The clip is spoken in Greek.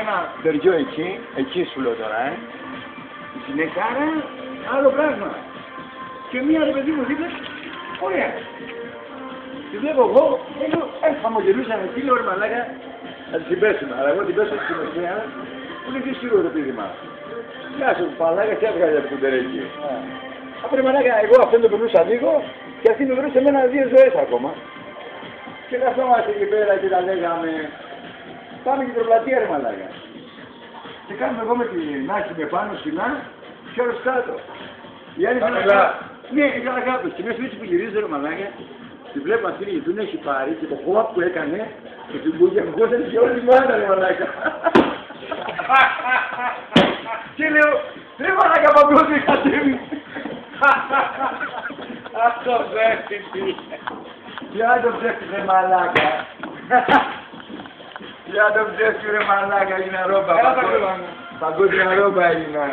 ένα τεριό εκεί σου λέω τώρα, η γυναικάρα, άλλο πράγμα. Και μία ρε παιδί μου δίπλα, ωραία. Τη βλέπω εγώ, χαμογελούσα εκεί, λέω ρε μαλάκα, να την πέσουμε, αλλά εγώ την πέσω στην μεσαία, που είναι και σίγουρο το πείδημα. Γεια σου μαλάκα, τι έβγαλε από το τερέκι. Après μαλάκα, εγώ αυτόν τον περνούσα λίγο και αυτή με βρούσε εμένα 2 ζωές ακόμα. Και καθόμαστε εκεί πέρα και τα λέγαμε, πάμε και τροπλατεία ρε μαλάκα. Και κάνουμε εγώ με την Νάκη με πάνω ψηλά και όλος κάτω. Η άλλη μαλάκα, ναι, έκανα κάτω. Και μέσα έτσι που γυρίζει ρε μαλάκα, τη βλέπω αυτή γιατί την έχει πάρει και το χώα που έκανε και την μπουγιαγκώσανε και όλη τη μάνα ρε μαλάκα. Και λέω, ρε μαλάκα παγκόσμια κατέβη. Αυτό ψεύτηκε. Ποια το ψεύτηκε ρε μαλάκα. Ποια το ψεύτηκε ρε μαλάκα, έγινα ρόμπα. Έλα τα κρυβάνε. Παγκόσμια ρόμπα έγινα.